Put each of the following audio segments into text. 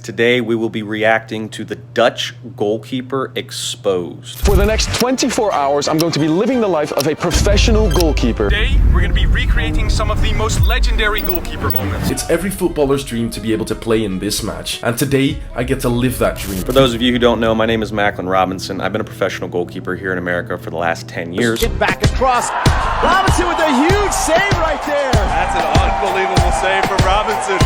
Today we will be reacting to the Dutch goalkeeper exposed. For the next 24 hours, I'm going to be living the life of a professional goalkeeper. Today, we're going to be recreating some of the most legendary goalkeeper moments. It's every footballer's dream to be able to play in this match, and today I get to live that dream. For those of you who don't know, my name is Macklin Robinson. I've been a professional goalkeeper here in America for the last 10 years. Get back across. Robinson with a huge save right there. That's an unbelievable save from Robinson.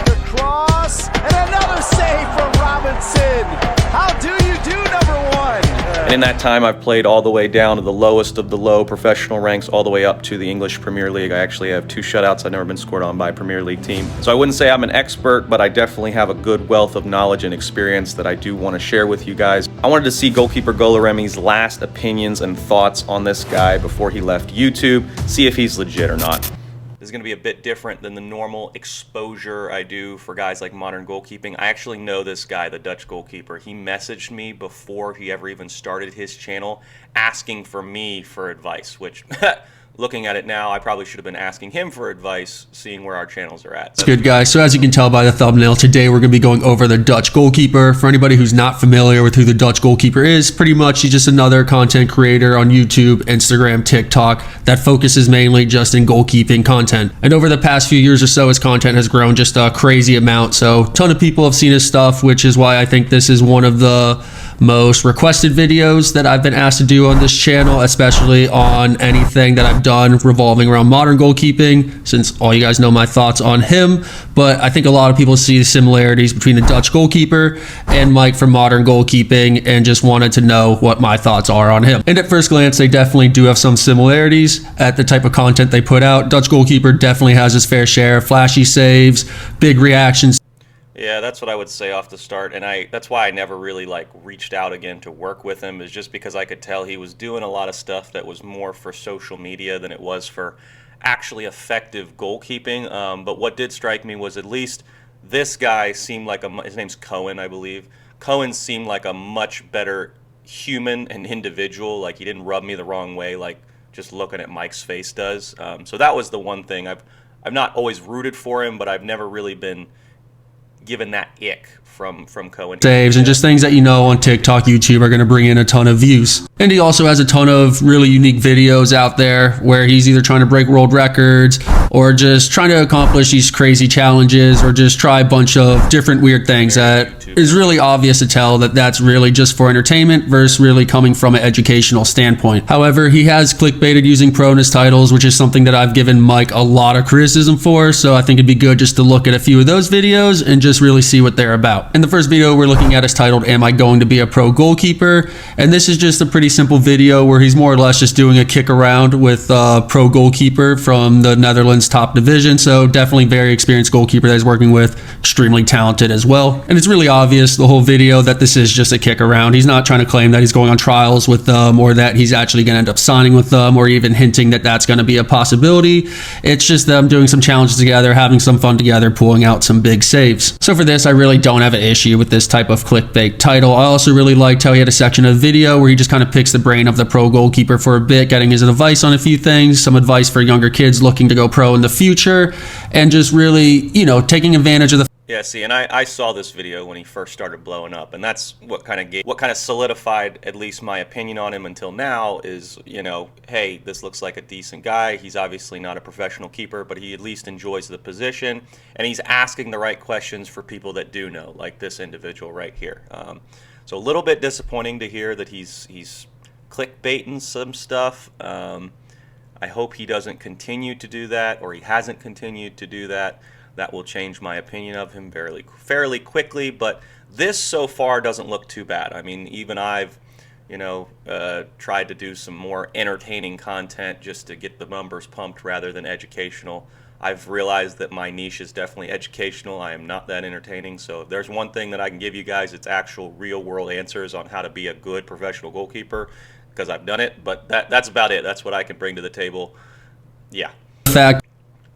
The cross, and another save from Robinson. How do you do, number one? And in that time, I've played all the way down to the lowest of the low professional ranks, all the way up to the English Premier League. I actually have 2 shutouts. I've never been scored on by a Premier League team. So I wouldn't say I'm an expert, but I definitely have a good wealth of knowledge and experience that I do want to share with you guys. I wanted to see goalkeeper Golaremi's last opinions and thoughts on this guy before he left YouTube, see if he's legit or not. This is going to be a bit different than the normal exposure I do for guys like Modern Goalkeeping. I actually know this guy, the Dutch goalkeeper. He messaged me before he ever even started his channel asking for me for advice, which looking at it now, I probably should have been asking him for advice, seeing where our channels are at. It's good, guys. So as you can tell by the thumbnail, today we're going to be going over the Dutch goalkeeper. For anybody who's not familiar with who the Dutch goalkeeper is, pretty much he's just another content creator on YouTube, Instagram, TikTok that focuses mainly just in goalkeeping content. And over the past few years or so, his content has grown just a crazy amount. So a ton of people have seen his stuff, which is why I think this is one of the most requested videos that I've been asked to do on this channel, especially on anything that I've done revolving around modern goalkeeping, since all you guys know my thoughts on him. But I think a lot of people see the similarities between the Dutch goalkeeper and Mike from Modern Goalkeeping and just wanted to know what my thoughts are on him. And at first glance, they definitely do have some similarities at the type of content they put out. Dutch goalkeeper definitely has his fair share of flashy saves, big reactions. Yeah, that's what I would say off the start, and that's why I never really reached out again to work with him, is just because I could tell he was doing a lot of stuff that was more for social media than it was for actually effective goalkeeping. But what did strike me was at least this guy seemed like his name's Cohen, I believe. Cohen seemed like a much better human and individual. Like, he didn't rub me the wrong way like just looking at Mike's face does. So that was the one thing. I've not always rooted for him, but I've never really been given that ick from Cohen. Saves and just things that you know on TikTok, YouTube are going to bring in a ton of views. And he also has a ton of really unique videos out there where he's either trying to break world records or just trying to accomplish these crazy challenges or just try a bunch of different weird things that is really obvious to tell that that's really just for entertainment versus really coming from an educational standpoint. However, he has clickbaited using pro in his titles, which is something that I've given Mike a lot of criticism for. So I think it'd be good just to look at a few of those videos and just really see what they're about. And the first video we're looking at is titled, "Am I Going to Be a Pro Goalkeeper?" And this is just a pretty simple video where he's more or less just doing a kick around with a pro goalkeeper from the Netherlands top division. So definitely very experienced goalkeeper that he's working with, extremely talented as well. And it's really obvious the whole video that this is just a kick around. He's not trying to claim that he's going on trials with them or that he's actually going to end up signing with them or even hinting that that's going to be a possibility. It's just them doing some challenges together, having some fun together, pulling out some big saves. So for this, I really don't have an issue with this type of clickbait title. I also really liked how he had a section of video where he just kind of picks the brain of the pro goalkeeper for a bit, getting his advice on a few things, some advice for younger kids looking to go pro in the future, and just really, taking advantage of the... Yeah, see, and I saw this video when he first started blowing up, and that's what kind of solidified at least my opinion on him until now is, hey, this looks like a decent guy. He's obviously not a professional keeper, but he at least enjoys the position, and he's asking the right questions for people that do know, like this individual right here. So a little bit disappointing to hear that he's clickbaiting some stuff. I hope he doesn't continue to do that, or he hasn't continued to do that. That will change my opinion of him fairly quickly, but this so far doesn't look too bad. I mean, even I've, tried to do some more entertaining content just to get the numbers pumped rather than educational. I've realized that my niche is definitely educational. I am not that entertaining, so if there's one thing that I can give you guys, it's actual real-world answers on how to be a good professional goalkeeper, because I've done it, but that's about it. That's what I can bring to the table. Yeah. Fact.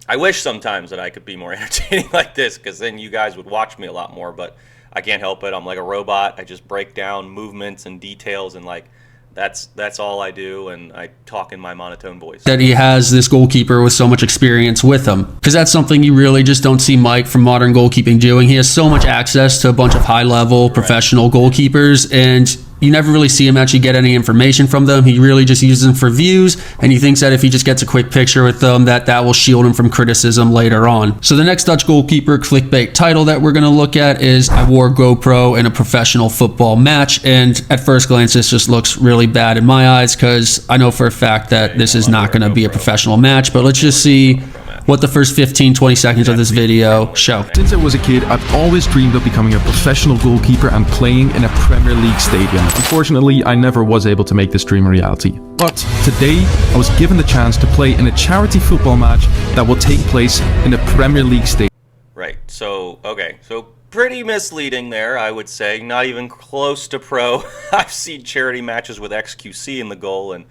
I wish sometimes that I could be more entertaining like this, because then you guys would watch me a lot more, but I can't help it. I'm like a robot. I just break down movements and details in like That's all I do, and I talk in my monotone voice. That he has this goalkeeper with so much experience with him, because that's something you really just don't see Mike from Modern Goalkeeping doing. He has so much access to a bunch of high-level professional goalkeepers, and you never really see him actually get any information from them. He really just uses them for views, and he thinks that if he just gets a quick picture with them, that will shield him from criticism later on. So the next Dutch goalkeeper clickbait title that we're going to look at is I wore GoPro in a professional football match, and at first glance this just looks really bad in my eyes, because I know for a fact that this is not going to be a professional match. But let's just see what the first 15-20 seconds of this video show. Since I was a kid, I've always dreamed of becoming a professional goalkeeper and playing in a Premier League stadium. Unfortunately, I never was able to make this dream a reality. But today, I was given the chance to play in a charity football match that will take place in a Premier League stadium. Right, so, okay, so pretty misleading there, I would say. Not even close to pro. I've seen charity matches with XQC in the goal, and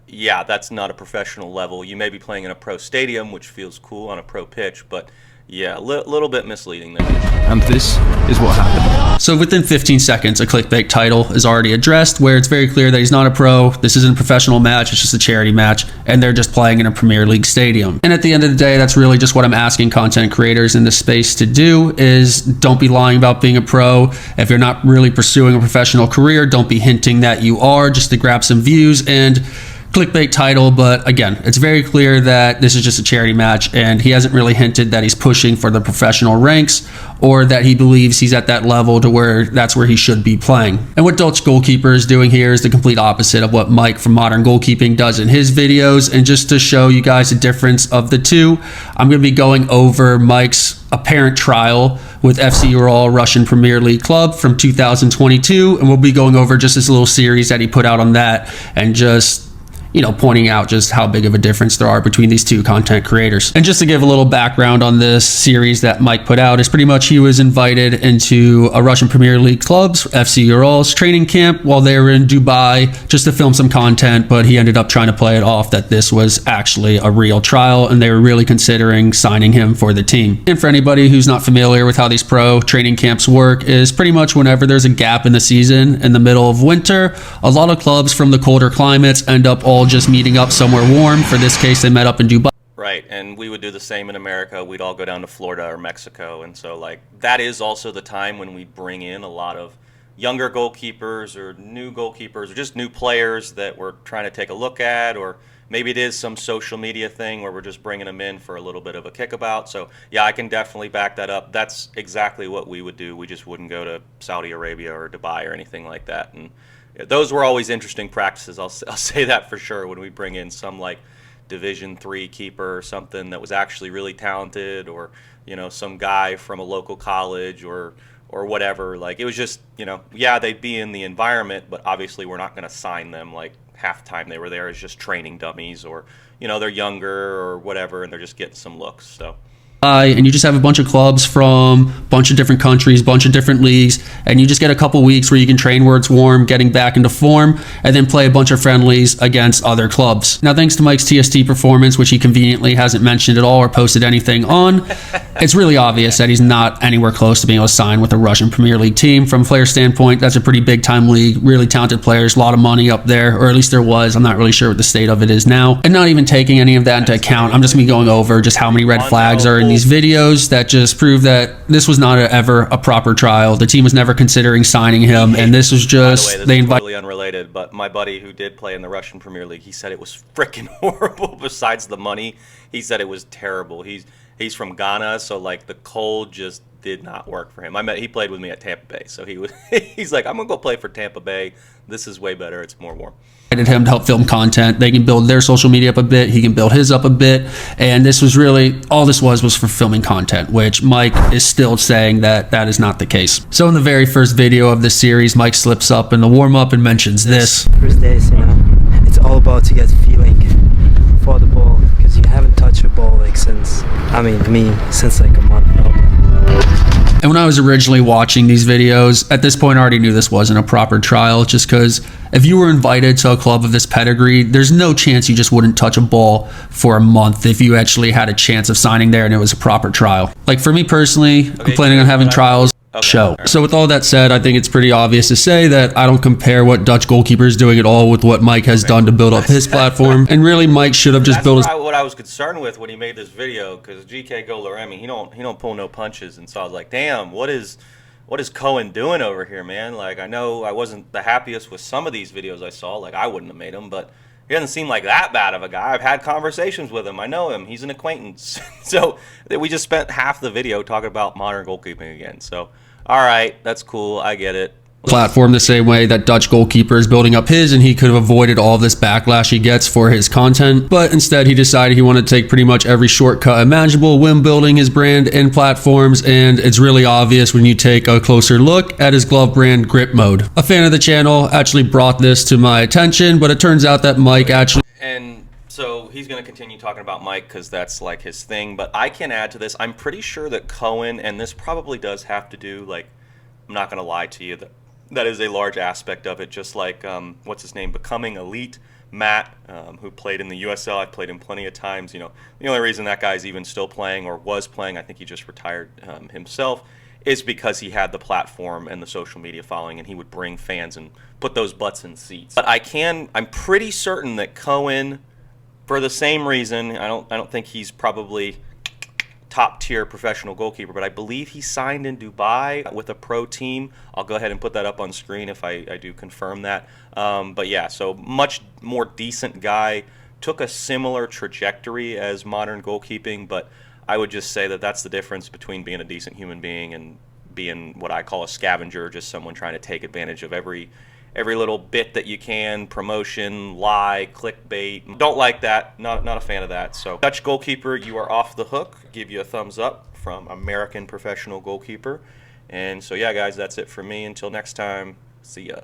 yeah, that's not a professional level. You may be playing in a pro stadium, which feels cool on a pro pitch, but yeah, a little bit misleading there. And this is what happened. So within 15 seconds, a clickbait title is already addressed, where it's very clear that he's not a pro, this isn't a professional match, it's just a charity match, and they're just playing in a Premier League stadium. And at the end of the day, that's really just what I'm asking content creators in this space to do, is don't be lying about being a pro. If you're not really pursuing a professional career, don't be hinting that you are, just to grab some views and clickbait title. But again, it's very clear that this is just a charity match, and he hasn't really hinted that he's pushing for the professional ranks or that he believes he's at that level to where that's where he should be playing. And what Dutch Goalkeeper is doing here is the complete opposite of what Mike from Modern Goalkeeping does in his videos. And just to show you guys the difference of the two, I'm going to be going over Mike's apparent trial with FC Ural Russian Premier League club from 2022, and we'll be going over just this little series that he put out on that, and just pointing out just how big of a difference there are between these two content creators. And just to give a little background on this series that Mike put out, is pretty much he was invited into a Russian Premier League club's, FC Ural's training camp while they were in Dubai just to film some content, but he ended up trying to play it off that this was actually a real trial and they were really considering signing him for the team. And for anybody who's not familiar with how these pro training camps work, is pretty much whenever there's a gap in the season in the middle of winter, a lot of clubs from the colder climates end up all just meeting up somewhere warm. For this case, they met up in Dubai. Right, and we would do the same in America. We'd all go down to Florida or Mexico, and so that is also the time when we bring in a lot of younger goalkeepers or new goalkeepers or just new players that we're trying to take a look at, or maybe it is some social media thing where we're just bringing them in for a little bit of a kickabout. So yeah, I can definitely back that up. That's exactly what we would do. We just wouldn't go to Saudi Arabia or Dubai or anything like that. And those were always interesting practices. I'll say that for sure. When we bring in some Division III keeper or something that was actually really talented, or some guy from a local college or whatever. It was just yeah, they'd be in the environment, but obviously we're not going to sign them half the time they were there as just training dummies, or they're younger or whatever and they're just getting some looks. So. And you just have a bunch of clubs from a bunch of different countries, bunch of different leagues, and you just get a couple weeks where you can train where it's warm, getting back into form, and then play a bunch of friendlies against other clubs. Now, thanks to Mike's TST performance, which he conveniently hasn't mentioned at all or posted anything on, it's really obvious that he's not anywhere close to being able to sign with a Russian Premier League team. From a player standpoint, that's a pretty big time league, really talented players, a lot of money up there, or at least there was. I'm not really sure what the state of it is now. And not even taking any of that into account, I'm just going to be going over just how many red flags are in these videos that just prove that this was not ever a proper trial. The team was never considering signing him, and this was just, by the way, this is totally unrelated, but my buddy who did play in the Russian Premier League, he said it was freaking horrible. Besides the money, he said it was terrible. He's from Ghana, so the cold just did not work for him. He played with me at Tampa Bay, so he's like, I'm gonna go play for Tampa Bay. This is way better. It's more warm. Him to help film content. They can build their social media up a bit, he can build his up a bit, and this was really all this was for filming content, which Mike is still saying that is not the case. So in the very first video of this series, Mike slips up in the warm-up and mentions this. First days, it's all about to get feeling for the ball, because you haven't touched a ball since a month now. And when I was originally watching these videos, at this point I already knew this wasn't a proper trial, just because if you were invited to a club of this pedigree, there's no chance you just wouldn't touch a ball for a month if you actually had a chance of signing there and it was a proper trial. For me personally, I'm planning on having trials. show. So with all that said, I think it's pretty obvious to say that I don't compare what Dutch Goalkeeper is doing at all with what Mike has done to build up his platform. And really, Mike should have just built what I was concerned with when he made this video, because GK Goalkeeper, he don't pull no punches, and so I was like, damn, what is Cohen doing over here, man? Like, I know I wasn't the happiest with some of these videos I saw, like I wouldn't have made them, but he doesn't seem like that bad of a guy. I've had conversations with him. I know him. He's an acquaintance. So we just spent half the video talking about modern goalkeeping again. So, all right, that's cool. I get it. Platform the same way that Dutch Goalkeeper is building up his, and he could have avoided all this backlash he gets for his content, but instead he decided he wanted to take pretty much every shortcut imaginable when building his brand and platforms, and it's really obvious when you take a closer look at his glove brand Grip Mode. A fan of the channel actually brought this to my attention, but it turns out that Mike actually... And so he's going to continue talking about Mike because that's like his thing, but I can add to this. I'm pretty sure that Cohen, and this probably does have to do, like, I'm not going to lie to you, that is a large aspect of it, just like, what's his name, Becoming Elite, Matt, who played in the USL. I've played him plenty of times. You know, the only reason that guy's even still playing or was playing, I think he just retired himself, is because he had the platform and the social media following, and he would bring fans and put those butts in seats. But I'm pretty certain that Cohen, for the same reason, I don't think he's probably top tier professional goalkeeper, but I believe he signed in Dubai with a pro team. I'll go ahead and put that up on screen if I do confirm that. But yeah, so much more decent guy, took a similar trajectory as modern goalkeeping, but I would just say that that's the difference between being a decent human being and being what I call a scavenger, just someone trying to take advantage of every little bit that you can, promotion, lie, clickbait. Don't like that, not a fan of that. So Dutch Goalkeeper, you are off the hook. Give you a thumbs up from American Professional Goalkeeper. And so yeah, guys, that's it for me. Until next time, see ya.